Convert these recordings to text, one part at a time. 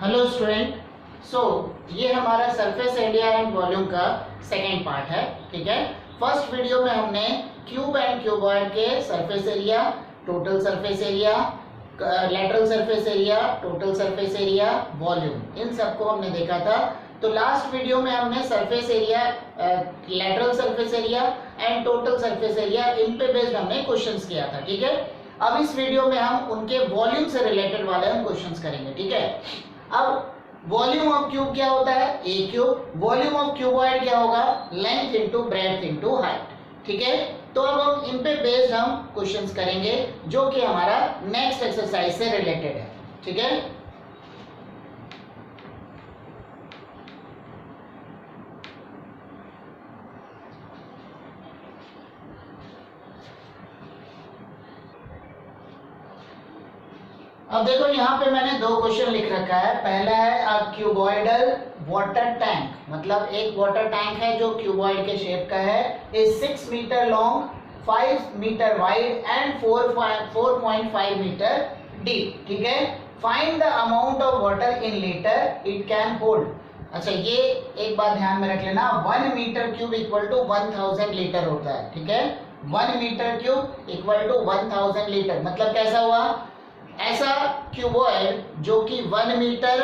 Hello student. So ये हमारा surface area and volume का सेकेंड पार्ट है। ठीक है, फर्स्ट वीडियो में हमने क्यूब एंड क्यूबॉइड के surface area, total surface area, lateral surface area, total surface area, volume, इन सबको हमने देखा था। तो लास्ट वीडियो में हमने surface area, lateral surface area and total surface area, इन पे बेस्ड हमने क्वेश्चंस किया था। ठीक है, अब इस वीडियो में हम उनके वॉल्यूम से रिलेटेड वाले हम क्वेश्चंस करेंगे। ठीक है, अब वॉल्यूम ऑफ क्यूब क्या होता है? ए क्यूब। वॉल्यूम ऑफ क्यूबॉइड क्या होगा? Length into breadth into height. ठीक है, तो अब हम इन पे बेस्ड हम क्वेश्चंस करेंगे जो कि हमारा नेक्स्ट एक्सरसाइज से रिलेटेड है। ठीक है, अब देखो यहाँ पे मैंने दो क्वेश्चन लिख रखा है। पहला है अ क्यूबॉइडल वाटर टैंक, मतलब एक वाटर टैंक है जो क्यूबॉइड के शेप का है, is 6 metre long, 5 metre wide and 4.5 metre deep. ठीक है, find the amount of water in litre it can hold. अच्छा, ये एक बात ध्यान में रख लेना, 1 metre cube equal to 1000 litre होता है। ठीक है, 1 metre cube equal to 1000 litre, मतलब कैसा हुआ? ऐसा क्यूबॉइड जो कि 1 मीटर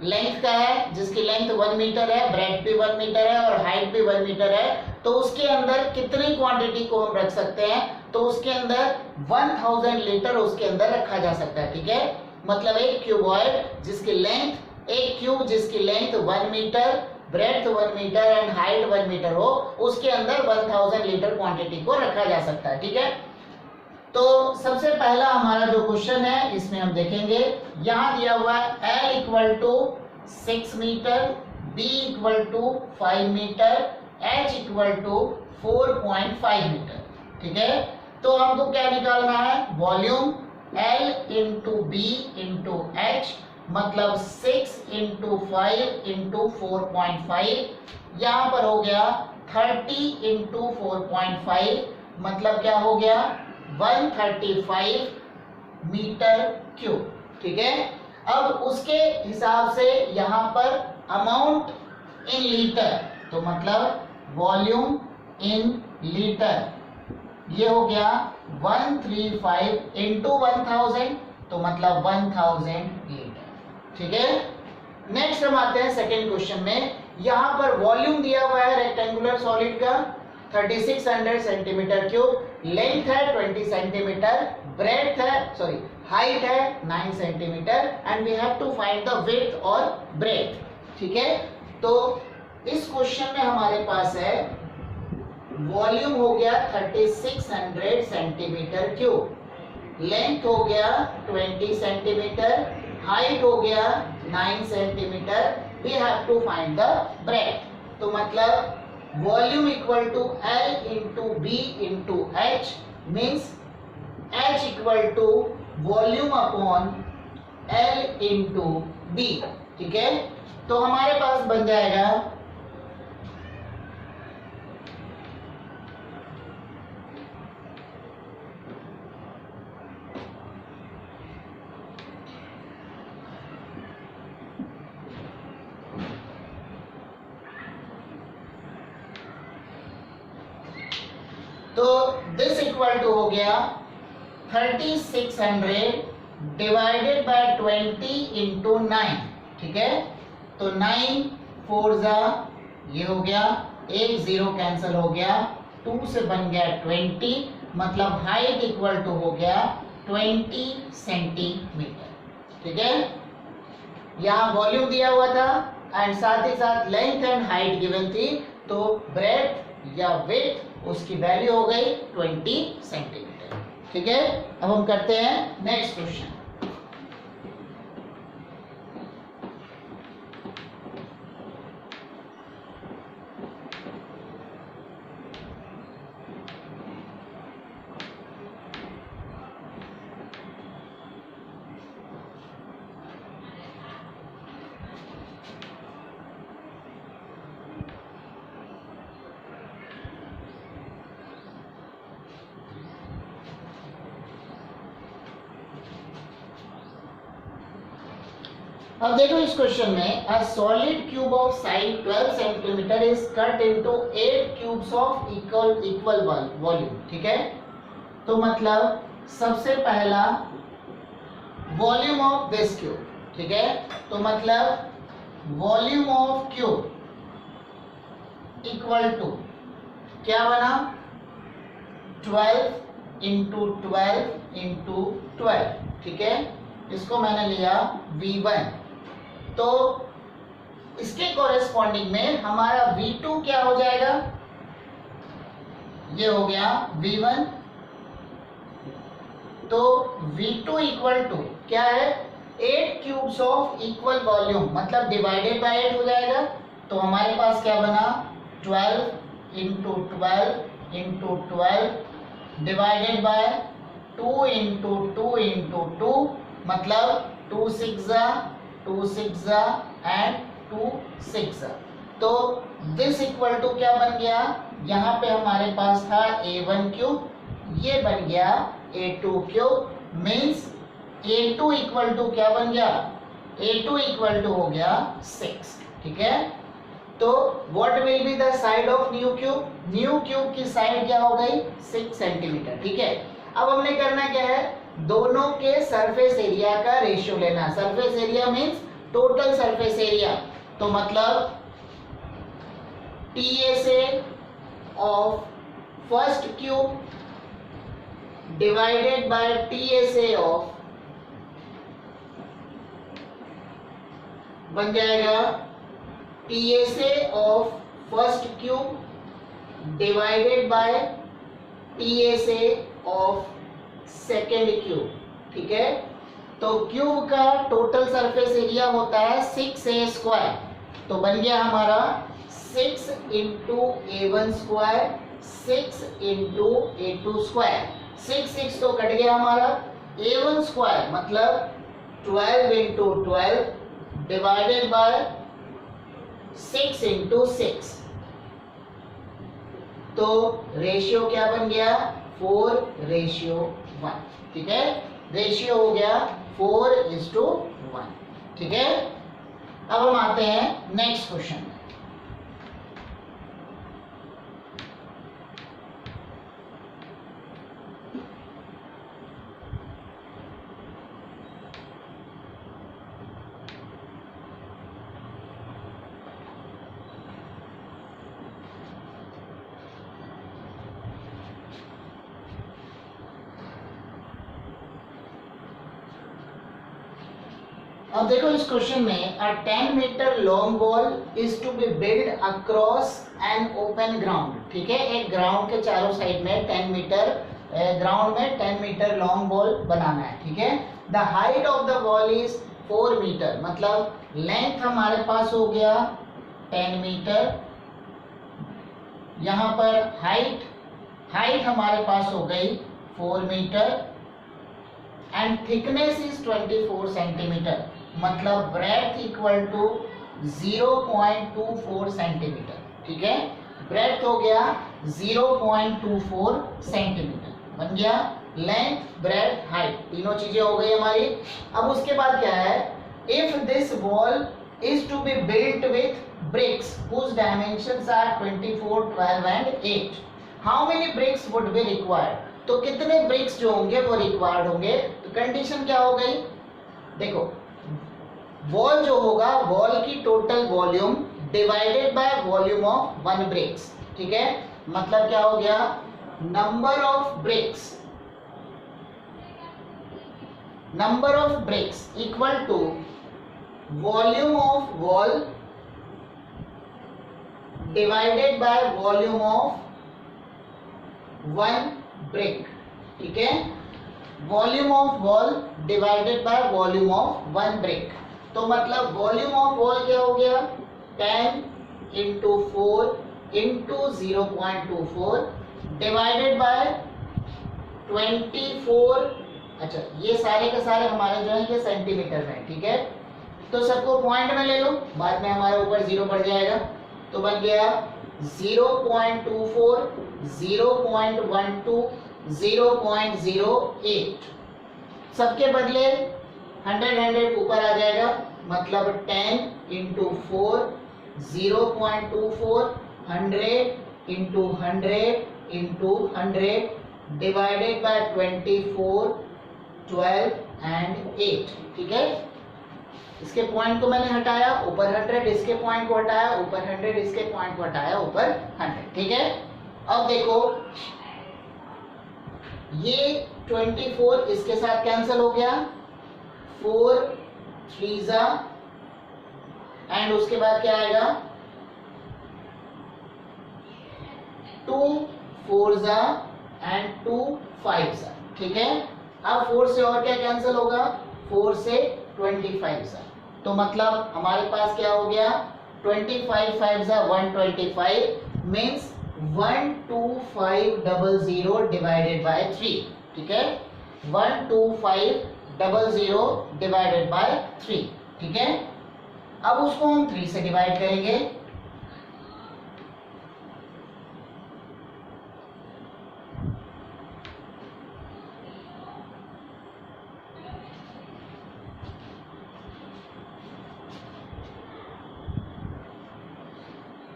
लेंथ का है, जिसकी लेंथ 1 मीटर है, ब्रेड्थ भी 1 मीटर है और हाइट भी 1 मीटर है, तो उसके अंदर कितनी क्वांटिटी को हम रख सकते हैं? तो उसके अंदर 1000 लीटर उसके अंदर रखा जा सकता है। ठीक है, मतलब एक क्यूबॉइड जिसकी लेंथ, एक क्यूब जिसकी length 1 metre, breadth 1 metre and height 1 metre हो, उसके अंदर 1000 लीटर क्वांटिटी को रखा जा सकता है। ठीक है, तो सबसे पहला हमारा जो क्वेश्चन है इसमें हम देखेंगे, यहां दिया हुआ है L equal to 6 metre, B equal to 5 metre, H equal to 4.5 metre. ठीक है, तो हमको क्या निकालना है? Volume L into B into H, मतलब 6 इंटू 5 इंटू 4.5, यहां पर हो गया 30 इंटू 4.5, मतलब क्या हो गया? 135 मीटर क्यूब। ठीक है, अब उसके हिसाब से यहां पर अमाउंट इन लीटर, तो मतलब वॉल्यूम इन लीटर, ये हो गया 135 इंटू 1000, तो मतलब 1000 लीटर। ठीक है, नेक्स्ट हम आते हैं सेकेंड क्वेश्चन में। यहां पर वॉल्यूम दिया हुआ है रेक्टेंगुलर सॉलिड का 3600 सेंटीमीटर क्यूब, लेंथ है 20 सेंटीमीटर, ब्रेड्थ है, सॉरी, हाइट है 9 centimetre and we have to find the width और ब्रेड्थ। ठीक है, तो इस क्वेश्चन में हमारे पास है वॉल्यूम हो गया 3600 सेंटीमीटर क्यूब, लेंथ हो गया 20 सेंटीमीटर, हाइट हो गया 9 centimetre, we have to find the breadth. तो मतलब volume equal to L into B into H, means H equal to volume upon L into B. ठीक है, तो हमारे पास बन जाएगा तो दिस इक्वल टू हो गया 3600 डिवाइडेड बाय 20 इंटू 9। ठीक है, तो 9 4 जा, ये हो गया, एक जीरो कैंसिल हो गया, 2 से बन गया 20, मतलब हाइट इक्वल टू हो गया 20 सेंटीमीटर। ठीक है, यहाँ वॉल्यूम दिया हुआ था एंड साथ ही साथ लेंथ एंड हाइट गिवन थी, तो ब्रेड्थ या विड्थ उसकी वैल्यू हो गई 20 सेंटीमीटर। ठीक है, अब हम करते हैं नेक्स्ट क्वेश्चन। अब देखो इस क्वेश्चन में a solid cube of side 12 centimetre is cut into 8 cubes of equal volume. ठीक है, तो मतलब सबसे पहला वॉल्यूम ऑफ दिस क्यूब। ठीक है, तो मतलब volume of cube equal to क्या बना 12 इंटू 12 इंटू 12। ठीक है, इसको मैंने लिया V1। तो इसके कॉरेस्पॉन्डिंग में हमारा V2 क्या हो जाएगा, ये हो गया V1। तो V2 इक्वल टू क्या है 8 क्यूब्स ऑफ इक्वल वॉल्यूम, मतलब डिवाइडेड बाय 8 हो जाएगा। तो हमारे पास क्या बना 12 into 12 into 12 divided by 2 into 2 into 2, मतलब 2 6 एंड 2 6। तो दिस इक्वल टू क्या बन गया, यहाँ पे हमारे पास था A1 क्यूब, ये बन गया A2 cube. Means A2 equal to क्या बन गया, A2 इक्वल टू हो गया 6। ठीक है, तो what will be the side of new cube, new cube की साइड क्या हो गई 6 सेंटीमीटर। ठीक है, अब हमने करना क्या है, दोनों के सरफेस एरिया का रेशियो लेना। Surface area means total surface area, तो मतलब TSA of first cube divided by TSA of, बन जाएगा TSA of first cube divided by TSA of second cube. ठीक है, तो क्यूब का टोटल सरफेस एरिया होता है 6A स्क्वायर, तो बन गया हमारा 6 into A1 square 6 into A2 square. 6 तो कट गया हमारा, A1 स्क्वायर मतलब 12 इंटू 12 डिवाइडेड बाय 6 इंटू 6। तो रेशियो क्या बन गया 4:1। ठीक है, रेशियो हो गया 4:1। ठीक है, अब हम आते हैं नेक्स्ट क्वेश्चन में। अब देखो इस क्वेश्चन में a 10 metre long wall is to be build across an open ground. ठीक है, एक ग्राउंड के चारों साइड में 10 मीटर ग्राउंड में 10 मीटर लॉन्ग वॉल बनाना है। ठीक है, the height of the wall is 4 metre, मतलब लेंथ हमारे पास हो गया 10 मीटर। यहाँ पर हाइट हमारे पास हो गई 4 metre and thickness is 24 centimetre, मतलब ब्रेथ इक्वल टू 0.24 सेंटीमीटर। ठीक है, ब्रेथ हो गया 0.24 सेंटीमीटर, बन गया लेंथ ब्रेथ हाइट, तीनों चीजें हो गई हमारी। अब उसके बाद क्या है, if this wall is to be built with bricks whose dimensions are 24, 12 and 8, how many bricks would be required, तो कितने ब्रिक्स जो होंगे वो रिक्वायर्ड होंगे। तो कंडीशन क्या हो गई, देखो वॉल जो होगा वॉल की total volume divided by volume of 1 bricks. ठीक है, मतलब क्या हो गया number of bricks equal to volume of wall divided by volume of 1 brick. ठीक है, volume of wall divided by volume of 1 brick, तो मतलब वॉल्यूम ऑफ वॉल क्या हो गया 10 इंटू 4 इंटू 0.24 डिवाइडेड बाय 24। अच्छा, ये सारे के सारे हमारे जो है ये सेंटीमीटर में। ठीक है, तो सबको पॉइंट में ले लो, बाद में हमारे ऊपर 0 पड़ जाएगा, तो बन गया 0.24 0.12 0.08, सबके बदले 100 ऊपर आ जाएगा, मतलब 10 into 4 0.24, 100 into 100 into 100 divided by 24, 12 and 8। ठीक है, इसके पॉइंट को मैंने हटाया, ऊपर 100, इसके पॉइंट को हटाया, ऊपर 100, इसके पॉइंट को हटाया, ऊपर 100। ठीक है, अब देखो ये 24 इसके साथ कैंसिल हो गया, 4 3 एंड उसके बाद क्या आएगा 2 4 एंड 2 5। ठीक है, अब 4 से और क्या कैंसिल होगा, 4 से 25। तो मतलब हमारे पास क्या हो गया, 25 5 125 मीन्स 12500 डिवाइडेड बाय 3। ठीक है, 12500 डिवाइडेड बाय 3। ठीक है, अब उसको हम 3 से डिवाइड करेंगे,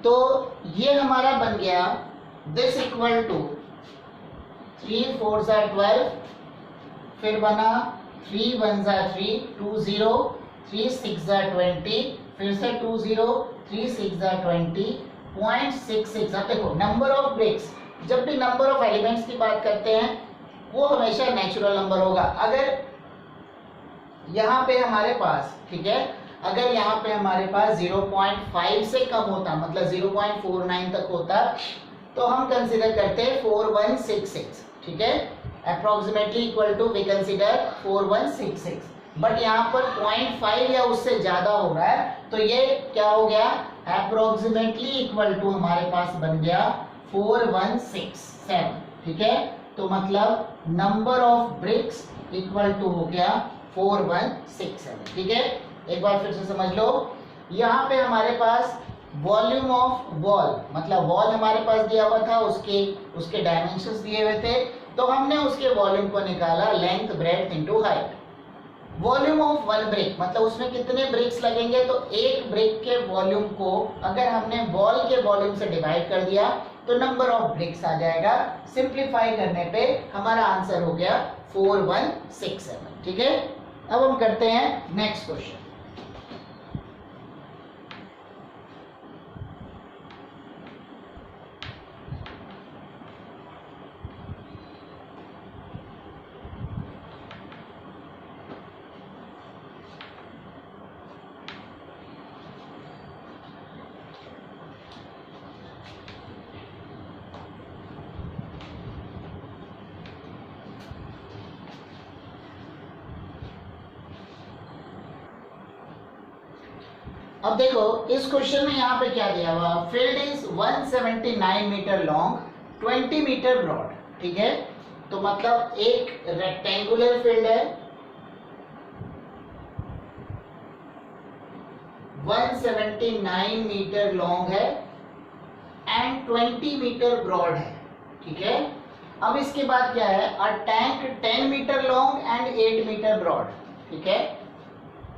तो ये हमारा बन गया दिस इक्वल टू 3 4 12, फिर बना 3 1 3 2 0, 3 6 20, फिर से 2 0, 3 6 20, 0.66। अब देखो नंबर ऑफ ब्रेक्स, जब भी नंबर ऑफ एलिमेंट्स की बात करते हैं वो हमेशा नेचुरल नंबर होगा। अगर यहाँ पे हमारे पास, ठीक है, अगर यहाँ पे हमारे पास 0.5 से कम होता, मतलब 0.49 तक होता, तो हम कंसीडर करते हैं 4166। ठीक है, approximately equal to we consider 4166, but यहाँ पर 0.5 या उससे ज्यादा हो रहा है, तो ये क्या हो गया, अप्रोक्सीमेटली इक्वल टू हमारे पास बन गया 4167। ठीक है, तो मतलब number of bricks equal to हो गया 4167। ठीक है, एक बार फिर से समझ लो, यहाँ पे हमारे पास वॉल्यूम ऑफ वॉल, मतलब वॉल हमारे पास दिया हुआ था, उसके डायमेंशंस दिए हुए थे, तो हमने उसके वॉल्यूम को निकाला length breadth into height. Volume of one brick, मतलब उसमें कितने ब्रिक्स लगेंगे, तो एक ब्रिक के वॉल्यूम को अगर हमने वॉल के वॉल्यूम से डिवाइड कर दिया तो नंबर ऑफ ब्रिक्स आ जाएगा। सिंप्लीफाई करने पे हमारा आंसर हो गया 4167। ठीक है, अब हम करते हैं नेक्स्ट क्वेश्चन। अब देखो इस क्वेश्चन में यहाँ पे क्या दिया हुआ, field is 179 metre long, 20 metre broad. ठीक है, तो मतलब एक रेक्टेंगुलर फील्ड है, 179 मीटर लॉन्ग है एंड 20 मीटर ब्रॉड है। ठीक है, अब इसके बाद क्या है, a tank 10 metre long and 8 metre broad. ठीक है,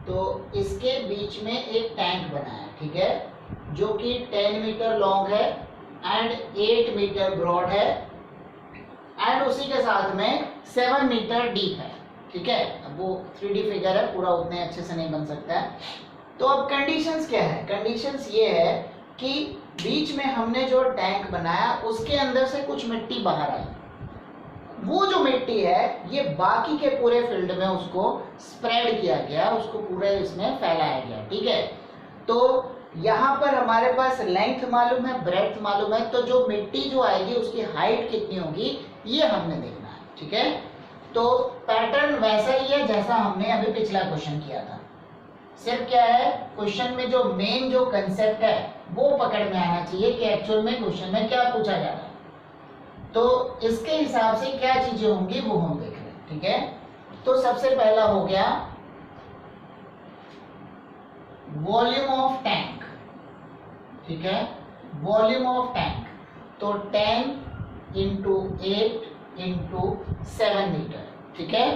तो इसके बीच में एक टैंक बना है, ठीक है, जो कि 10 मीटर लॉन्ग है एंड 8 मीटर ब्रॉड है एंड उसी के साथ में 7 मीटर डीप है। ठीक है, अब वो 3D फिगर है, पूरा उतने अच्छे से नहीं बन सकता है। तो अब कंडीशंस क्या है, कंडीशंस ये है कि बीच में हमने जो टैंक बनाया उसके अंदर से कुछ मिट्टी बाहर आई, वो जो मिट्टी है ये बाकी के पूरे फील्ड में उसको स्प्रेड किया गया, उसको पूरे इसमें फैलाया गया। ठीक है, तो यहाँ पर हमारे पास लेंथ मालूम है, ब्रेड्थ मालूम है, तो जो मिट्टी जो आएगी उसकी हाइट कितनी होगी ये हमने देखना है। ठीक है, तो पैटर्न वैसा ही है जैसा हमने अभी पिछला क्वेश्चन किया था, सिर्फ क्या है, क्वेश्चन में जो मेन जो कंसेप्ट है वो पकड़ में आना चाहिए कि एक्चुअल में क्वेश्चन में क्या पूछा जा रहा है, तो इसके हिसाब से क्या चीजें होंगी वो हम देख रहे हैं। ठीक है, तो सबसे पहला हो गया वॉल्यूम ऑफ टैंक। ठीक है, वॉल्यूम ऑफ टैंक, तो 10 इंटू 8 इंटू 7 मीटर। ठीक है,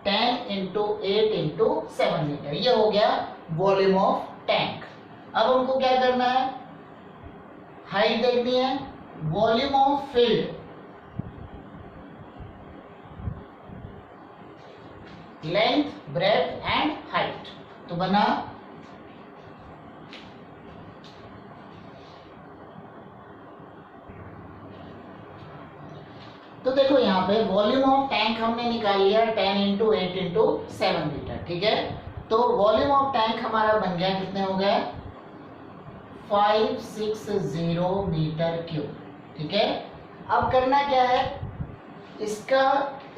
10 इंटू 8 इंटू 7 मीटर। ये हो गया वॉल्यूम ऑफ टैंक। अब हमको क्या करना है, हाइट देखनी है। Volume of field, length, breadth and height. तो बना तो देखो यहाँ पे वॉल्यूम ऑफ टैंक हमने निकाल लिया 10 इंटू 8 इंटू 7 मीटर, ठीक है। तो वॉल्यूम ऑफ टैंक हमारा बन गया, कितने हो गए, 560 मीटर क्यूब, ठीक है। अब करना क्या है,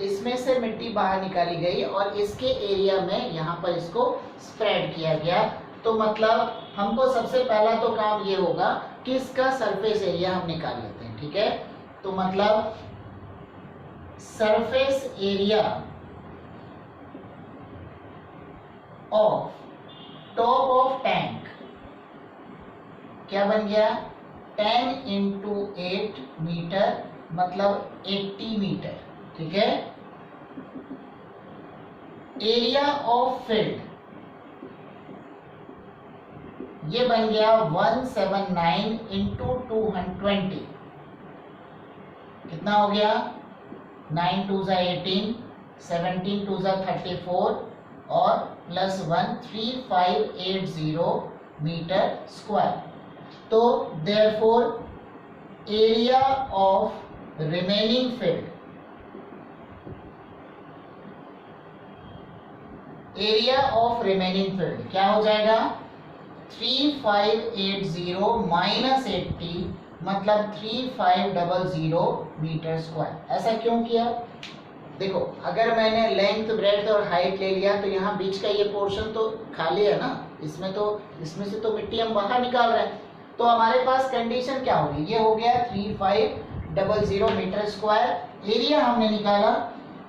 इसमें से मिट्टी बाहर निकाली गई और इसके एरिया में यहाँ पर इसको स्प्रेड किया गया। तो मतलब हमको सबसे पहला तो काम ये होगा कि इसका सरफेस एरिया हम निकाल लेते हैं, ठीक है। तो मतलब surface area of top of tank क्या बन गया, 10 इंटू 8 मीटर मतलब 80 मीटर, ठीक है। एरिया ऑफ फील्ड ये बन गया 179 इंटू 220, कितना हो गया, 9 2 ज़ा 18, 17 2 ज़ा 34 और प्लस 1 3580 मीटर स्क्वायर। तो therefore area of remaining field, area of remaining field क्या हो जाएगा, 3580 माइनस 80 मतलब 3500 मीटर स्क्वायर। ऐसा क्यों किया, देखो अगर मैंने लेंथ, ब्रेड्थ और हाइट ले लिया तो यहाँ बीच का ये पोर्शन तो खाली है ना, इसमें से तो मिट्टी हम बाहर निकाल रहे हैं। तो हमारे पास कंडीशन क्या होगी, ये हो गया 3500 मीटर स्क्वायर, एरिया हमने निकाला।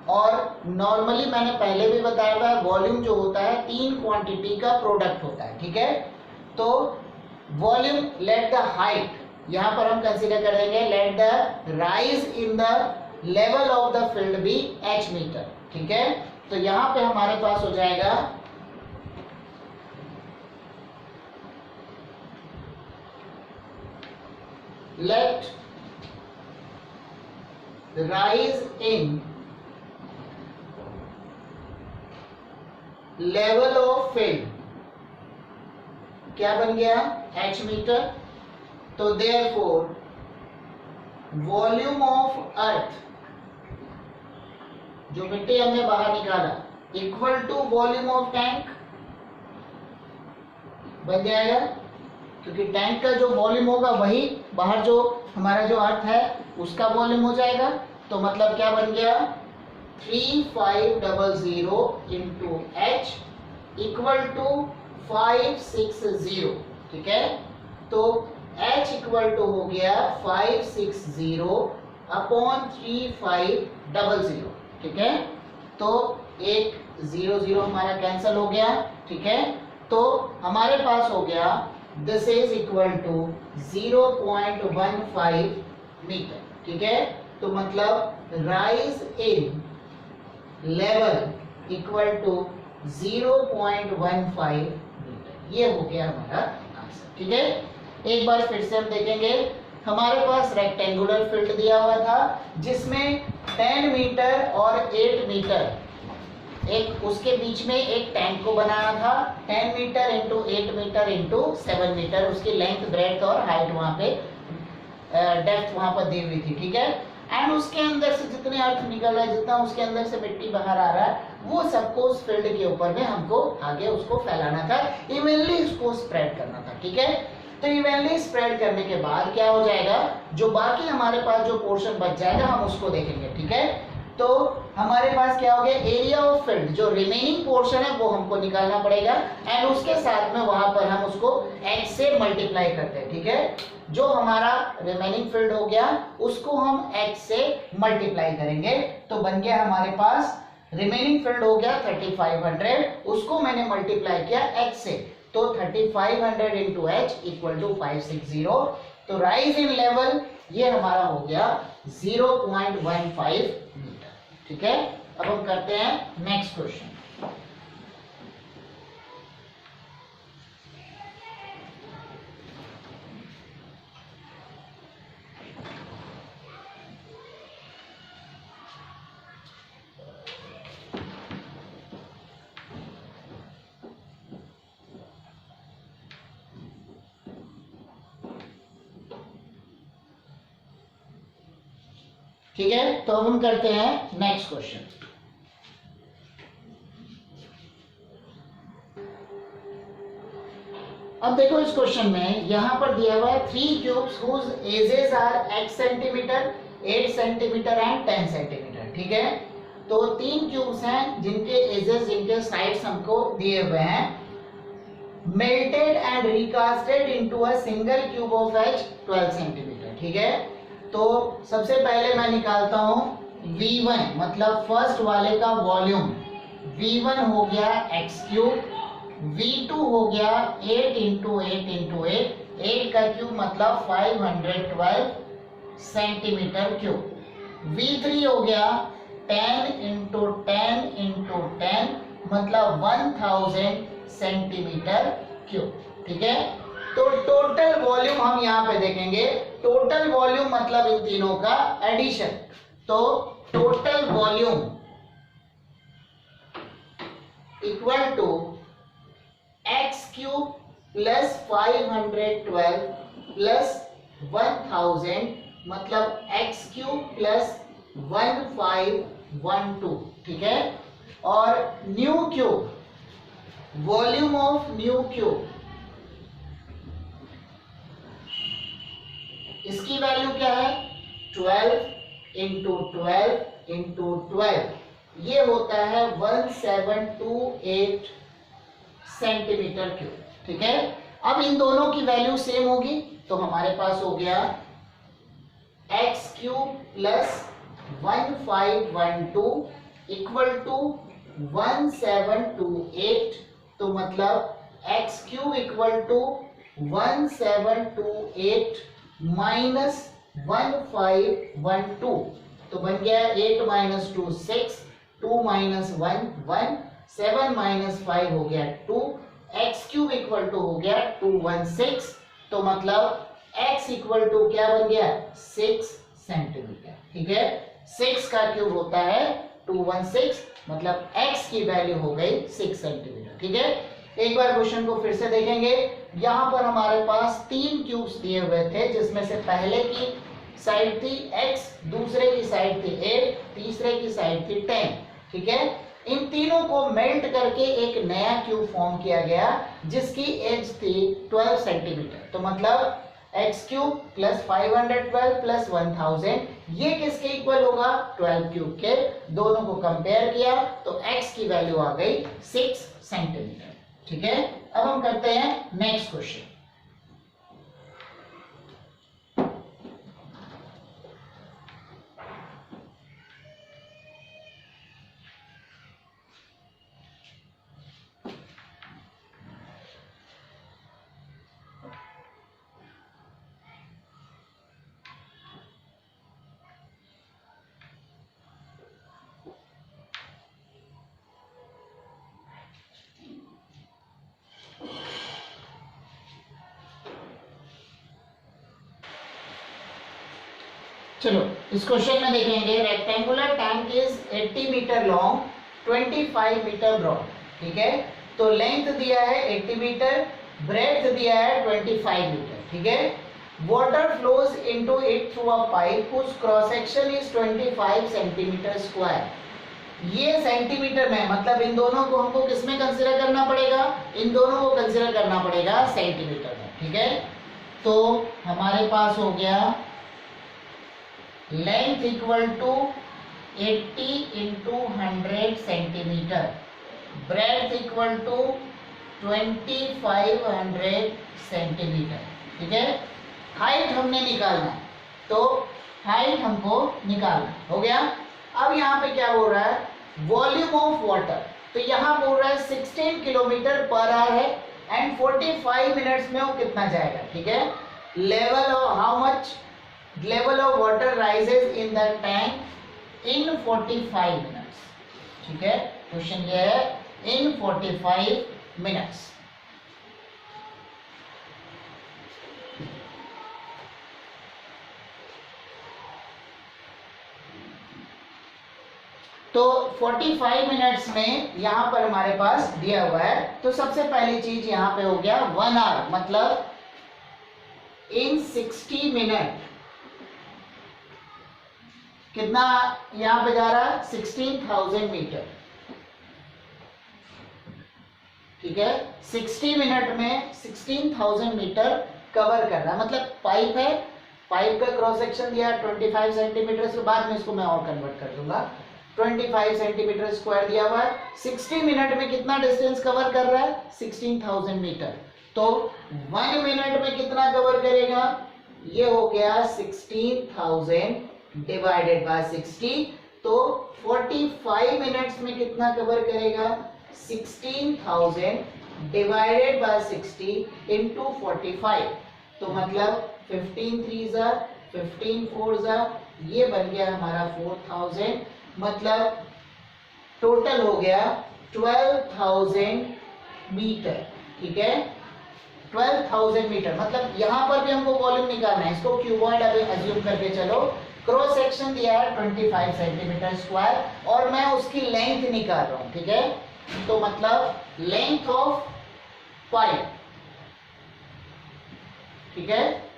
और नॉर्मली मैंने पहले भी बताया था वॉल्यूम जो होता है 3 क्वांटिटी का प्रोडक्ट होता है, ठीक है। तो वॉल्यूम लेट द हाइट, यहाँ पर हम कंसीडर करेंगे let the rise in the level of the field be h metre, ठीक है। तो यहाँ पे हमारे पास हो जाएगा let rise in level of field क्या बन गया, h मीटर। तो therefore वॉल्यूम ऑफ अर्थ, जो मिट्टी हमने बाहर निकाला, equal to volume of tank बन जाएगा, क्योंकि टैंक का जो वॉल्यूम होगा वही बाहर जो हमारा जो अर्थ है उसका वॉल्यूम हो जाएगा। तो मतलब क्या बन गया, 3500 इंटू h इक्वल टू 560, ठीक है। तो h इक्वल टू हो गया 560 अपॉन 3500, ठीक है। तो एक 0 हमारा कैंसिल हो गया, ठीक है। तो हमारे पास हो गया this is equal to 0.15 metre, ठीक है। तो मतलब rise in level equal to 0.15 metre, ये हो गया हमारा आंसर, ठीक है। एक बार फिर से हम देखेंगे, हमारे पास रेक्टेंगुलर फील्ड दिया हुआ था जिसमें 10 मीटर और 8 मीटर, एक उसके बीच में एक टैंक को बनाना था, 10 metre into 8 metre into 7 metre, उसकी लेंथ, ब्रेड्थ और हाइट वहां पे डेप्थ वहां पर दी हुई थी, ठीक है। एंड उसके अंदर से जितने अर्थ निकल रहा है, जितना उसके अंदर से मिट्टी बाहर आ रहा है, वो सबको उस फील्ड के ऊपर में हमको आगे उसको फैलाना था, इवनली उसको स्प्रेड करना था, ठीक है। तो इवनली स्प्रेड करने के बाद क्या हो जाएगा, जो बाकी हमारे पास जो पोर्शन बच जाएगा हम उसको देखेंगे, ठीक है। तो हमारे पास क्या हो गया, एरिया ऑफ फील्ड, जो रिमेनिंग पोर्शन है वो हमको निकालना पड़ेगा एंड उसके साथ में वहां पर हम उसको h से मल्टीप्लाई करते हैं, ठीक है। जो हमारा रिमेनिंग फील्ड हो गया उसको हम h से मल्टीप्लाई करेंगे, तो बन गया हमारे पास रिमेनिंग फील्ड हो गया 3500, उसको मैंने मल्टीप्लाई किया h से, तो 3500 इंटू h इक्वल टू 560। तो राइज इन लेवल ये हमारा हो गया 0.15 मीटर, ठीक है। अब हम करते हैं नेक्स्ट क्वेश्चन। ठीक है, तो अब हम करते हैं नेक्स्ट क्वेश्चन। अब देखो इस क्वेश्चन में यहां पर दिया हुआ है 3 cubes whose edges are x centimetre, 8 centimetre and 10 centimetre. ठीक है, तो 3 क्यूब्स हैं जिनके एजेस, जिनके साइड्स हमको दिए हुए हैं। Melted and recasted into a single cube of h 12 centimetre. ठीक है, तो सबसे पहले मैं निकालता हूं V1, मतलब फर्स्ट वाले का वॉल्यूम। V1 हो गया x क्यूब, V2 हो गया 8 इंटू 8 इंटू 8, 8 का क्यूब मतलब 512 सेंटीमीटर क्यूब। V3 हो गया 10 इंटू 10 इंटू 10 मतलब 1000 सेंटीमीटर क्यूब। ठीक है, तो टोटल वॉल्यूम हम यहाँ पे देखेंगे। टोटल वॉल्यूम मतलब इन तीनों का एडिशन। तो total volume equal to x cube plus 512 plus 1000 मतलब एक्स क्यूब प्लस 1512। ठीक है, और new cube, volume of new cube, इसकी वैल्यू क्या है 12 इंटू 12 इंटू 12, ये होता है 1728 सेंटीमीटर क्यूब। ठीक है, अब इन दोनों की वैल्यू सेम होगी तो हमारे पास हो गया x cube plus 1512 equal to 1728, तो मतलब x cube equal to 1728 minus 1512, तो बन गया 8 माइनस 2 6, 2 माइनस 1 1, 7 माइनस 5 हो गया 2, एक्स क्यूब इक्वल टू हो गया 216, तो मतलब x इक्वल टू क्या बन गया 6 सेंटीमीटर। ठीक है, 6 का क्यूब होता है 216, मतलब x की वैल्यू हो गई 6 सेंटीमीटर। ठीक है, एक बार क्वेश्चन को फिर से देखेंगे। यहाँ पर हमारे पास 3 क्यूब्स दिए हुए थे, जिसमें से पहले की साइड थी x, दूसरे की साइड थी 8, तीसरे की साइड थी 10। ठीक है, इन तीनों को मेल्ट करके एक नया क्यूब फॉर्म किया गया जिसकी एज थी 12 सेंटीमीटर, तो मतलब एक्स क्यूब प्लस 512 प्लस 1000, ये किसके इक्वल होगा 12 क्यूब के। दोनों को कंपेयर किया तो x की वैल्यू आ गई 6 सेंटीमीटर। ठीक है, अब हम करते हैं नेक्स्ट क्वेश्चन। चलो इस क्वेश्चन में देखेंगे, rectangular tank is 80 metre long, 25 metre broad. ठीक है, तो लेंथ दिया है 80 मीटर, ब्रेड्थ दिया है 25 मीटर। ठीक है, water flows into it through a pipe whose cross section is 25 centimetre square. ये सेंटीमीटर में, मतलब इन दोनों को हमको किसमें कंसीडर करना पड़ेगा, इन दोनों को कंसीडर करना पड़ेगा सेंटीमीटर में। ठीक है, तो हमारे पास हो गया length equal to 80 into 100 centimetre, breadth equal to 2500 centimetre. ठीक है, हाइट हमने निकालना है, तो हाइट हमको निकालना हो गया। अब यहाँ पे क्या बोल रहा है, वॉल्यूम ऑफ वाटर, तो यहाँ बोल रहा है 16 किलोमीटर पर आवर है एंड 45 मिनट्स में वो कितना जाएगा। ठीक है, level of how much, level of water rises in the tank in 45 minutes। ठीक है, क्वेश्चन ये है इन 45 मिनट्स। तो 45 मिनट्स में यहां पर हमारे पास दिया हुआ है, तो सबसे पहली चीज यहां पे हो गया 1 आवर, मतलब इन 60 मिनट कितना यहां पे जा रहा है 16,000 मीटर। ठीक है, 60 मिनट में 16,000 मीटर कवर कर रहा है, मतलब पाइप है, पाइप का क्रॉस सेक्शन दिया 25 सेंटीमीटर से, बाद में इसको मैं और कन्वर्ट कर दूंगा, 25 सेंटीमीटर स्क्वायर दिया हुआ है। 60 मिनट में कितना डिस्टेंस कवर कर रहा है 16,000 मीटर। तो 1 मिनट में कितना कवर करेगा, ये हो गया 16,000 डिवाइडेड बाय 60, तो 45 मिनट्स में कितना कवर करेगा 16,000 डिवाइडेड बाय 60 इंटू 45, तो मतलब 15 3 जा 15 4 जा, ये बन गया हमारा 4,000, मतलब टोटल हो गया 12,000 मीटर। ठीक है, 12,000 मीटर, मतलब यहां पर भी हमको वॉल्यूम निकालना है, इसको क्यूबॉइड अभी अज्यूम करके चलो। क्रॉस सेक्शन दिया है 25 सेंटीमीटर स्क्वायर और मैं उसकी लेंथ निकाल रहा हूं। ठीक है, तो मतलब लेंथ ऑफ पाइप, ठीक है,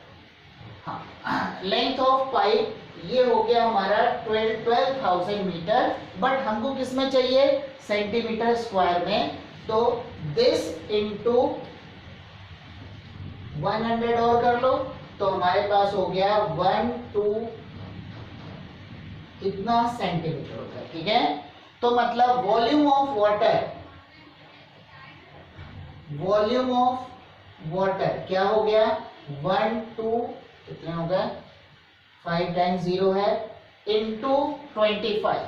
हाँ, लेंथ ऑफ पाइप ये हो गया हमारा 12,000 मीटर, बट हमको किस में चाहिए सेंटीमीटर स्क्वायर में, तो दिस इंटू 100 और कर लो, तो हमारे पास हो गया 12 कितना सेंटीमीटर होता है। ठीक है, तो मतलब volume of water, volume of water क्या हो गया 1 2 कितने हो गए 5 टाइम्स 0 है इंटू 25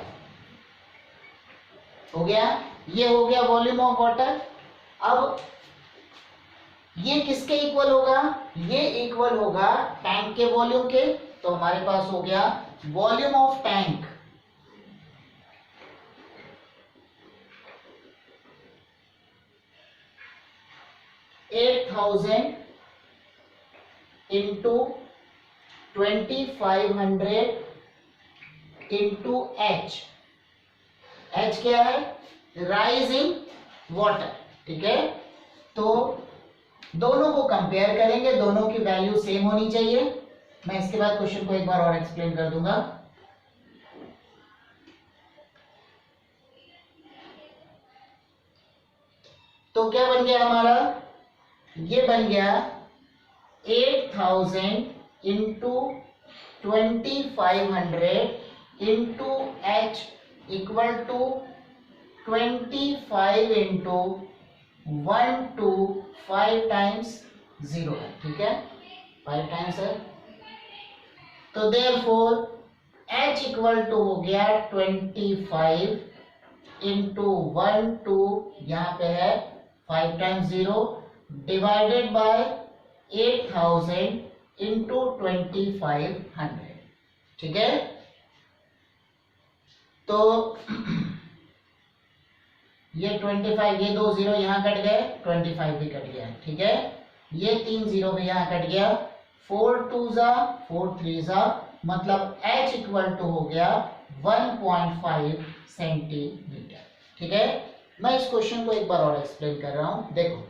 हो गया, ये हो गया वॉल्यूम ऑफ वाटर। अब ये किसके इक्वल होगा, ये इक्वल होगा टैंक के वॉल्यूम के, तो हमारे पास हो गया volume of tank $8,000 into 2,500 into H, H क्या है राइज इन वाटर। ठीक है, तो दोनों को कंपेयर करेंगे, दोनों की वैल्यू सेम होनी चाहिए। मैं इसके बाद क्वेश्चन को एक बार और एक्सप्लेन कर दूंगा। तो क्या बन गया हमारा, ये बन गया 8,000 into 2,500 into H equal to 25 into 1 2 5 times 0 है। ठीक है, 5 टाइम्स है, तो देयरफॉर H इक्वल टू हो गया 25 इंटू 1 2 यहाँ पे है 5 टाइम्स 0 डिवाइडेड बाय 8,000 इंटू 2,500। ठीक है, तो ये 25, ये 2 0 यहाँ कट गए, 25 भी कट गया। ठीक है, ये 3 0 भी यहाँ कट गया, 4 2 जा 4 3 जा, मतलब H इक्वल टू हो गया 1.5 सेंटीमीटर। ठीक है, मैं इस क्वेश्चन को एक बार और एक्सप्लेन कर रहा हूं। देखो,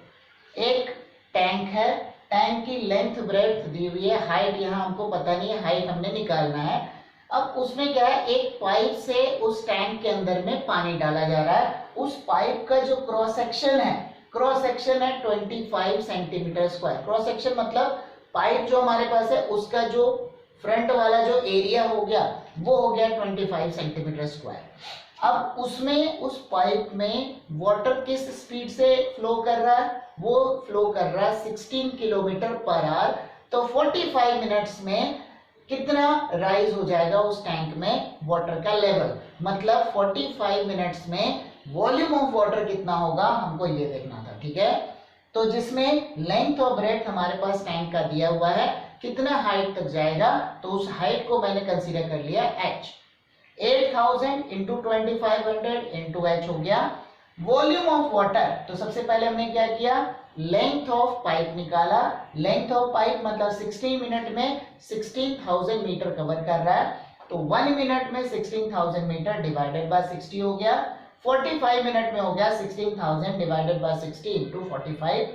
एक टैंक है, टैंक की लेंथ ब्रेड्थ दी हुई है, हाइट यहाँ हमको पता नहीं है, हाइट हमने निकालना है। अब उसमें क्या है, एक पाइप से उस टैंक के अंदर में पानी डाला जा रहा है, उस पाइप का जो क्रॉस सेक्शन है, क्रॉस सेक्शन है 25 सेंटीमीटर स्क्वायर। क्रॉस सेक्शन मतलब पाइप जो हमारे पास है उसका जो फ्रंट वाला जो एरिया हो गया वो हो गया 25 सेंटीमीटर स्क्वायर। अब उसमें उस पाइप में वाटर किस स्पीड से फ्लो कर रहा है, वो फ्लो कर रहा है 16 किलोमीटर पर आवर। तो 45 मिनट्स में कितना राइज हो जाएगा उस टैंक में वाटर का लेवल, मतलब 45 मिनट्स में वॉल्यूम ऑफ वाटर कितना होगा हमको ये देखना था। ठीक है, तो जिसमें लेंथ और ब्रेड्थ हमारे पास टैंक का दिया हुआ है, कितना हाइट तक जाएगा, तो उस हाइट को मैंने कंसीडर कर लिया H। 8000 इंटू 2500 इंटू एच हो गया। वॉल्यूम ऑफ वाटर, तो सबसे पहले हमने क्या किया, लेंथ ऑफ पाइप निकाला। लेंथ ऑफ पाइप मतलब 16 मिनट में 16,000 मीटर कवर कर रहा है, तो 1 मिनट में 16,000 मीटर डिवाइडेड बाय 60 हो गया। 45 मिनट में हो गया 16,000 divided by 60 into 45,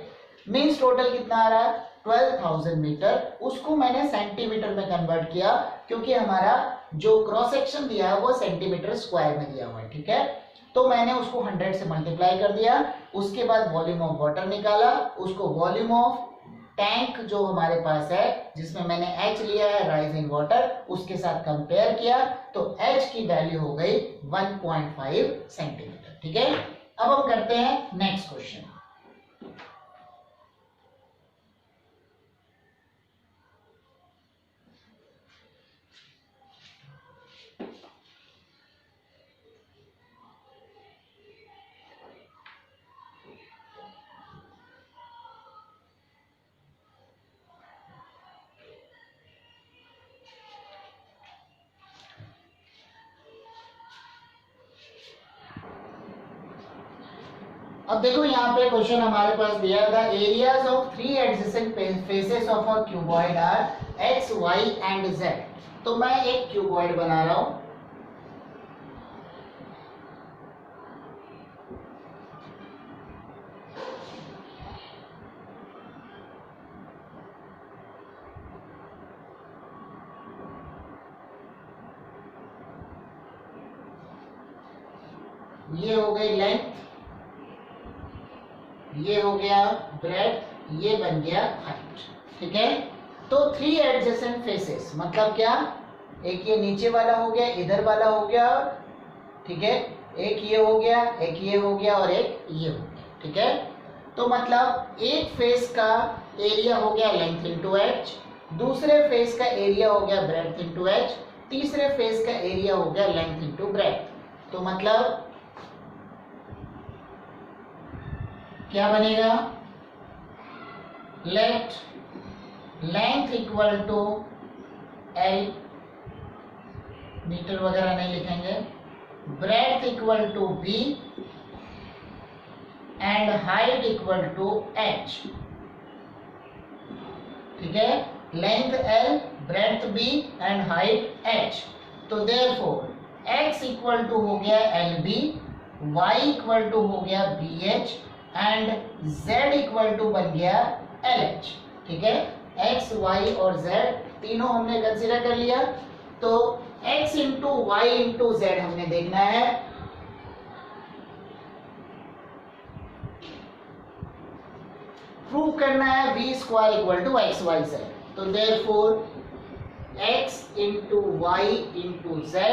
means total कितना आ रहा है 12,000 मीटर। उसको मैंने सेंटीमीटर में कन्वर्ट किया क्योंकि हमारा जो क्रॉस सेक्शन दिया है वो सेंटीमीटर स्क्वायर में दिया हुआ है, ठीक है। तो मैंने उसको 100 से मल्टीप्लाई कर दिया। उसके बाद वॉल्यूम ऑफ वाटर निकाला, उसको वॉल्यूम ऑफ टैंक जो हमारे पास है जिसमें मैंने H लिया है राइज इन वाटर, उसके साथ कंपेयर किया तो H की वैल्यू हो गई 1.5 सेंटीमीटर, ठीक है। अब हम करते हैं नेक्स्ट क्वेश्चन। अब देखो यहाँ पे क्वेश्चन हमारे पास दिया the areas of 3 adjacent faces of a cuboid are x, y and z. तो मैं एक क्यूबॉइड बना रहा हूं, ये हो गई लेंथ, ये हो गया ब्रेड्थ, ये बन गया हाइट, ठीक है। तो 3 एडजेसेंट फेसेस मतलब क्या, एक ये नीचे वाला हो गया, इधर वाला हो गया, ठीक है, एक ये हो गया, एक ये हो गया और एक ये हो गया, ठीक है। तो मतलब एक फेस का एरिया हो गया लेंथ इंटू एच, दूसरे फेस का एरिया हो गया ब्रेड्थ इंटू एच, तीसरे फेस का एरिया हो गया लेंथ इंटू ब्रेड्थ। तो मतलब क्या बनेगा, let length equal to l, metre वगैरह नहीं लिखेंगे, breadth equal to b and height equal to h, ठीक है। Length l, breadth b and height h. तो देयरफॉर एक्स इक्वल टू हो गया l b, y equal to हो गया B h and z equal to बन गया LH, ठीक है। x, y और z तीनों हमने कंसीडर कर लिया। तो x into y into z हमने देखना है, प्रूव करना है v square equal to x y z। तो therefore x into y into z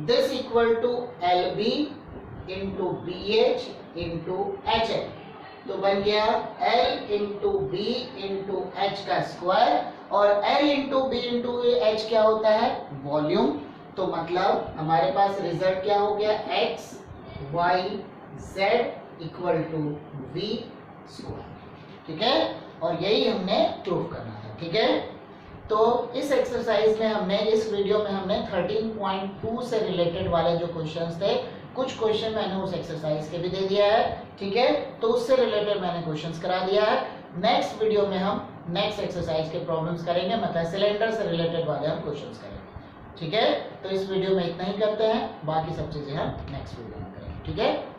this equal to l b into b h into h l. तो बन गया L into B into h का स्क्वायर, और L into B into h क्या होता है, volume. तो मतलब हमारे पास रिजल्ट क्या हो गया, x y z equal to v square, ठीक है। और यही हमने प्रूव करना था, ठीक है। तो इस एक्सरसाइज में हमने, इस वीडियो में हमने 13.2 से रिलेटेड वाले जो क्वेश्चंस थे, कुछ क्वेश्चन मैंने उस एक्सरसाइज के भी दे दिया है, ठीक है। तो उससे रिलेटेड मैंने क्वेश्चंस करा दिया है। नेक्स्ट वीडियो में हम नेक्स्ट एक्सरसाइज के प्रॉब्लम्स करेंगे, मतलब सिलेंडर से रिलेटेड वाले हम क्वेश्चंस करेंगे, ठीक है। तो इस वीडियो में इतना ही करते हैं, बाकी सब चीजें हम नेक्स्ट वीडियो में करेंगे, ठीक है।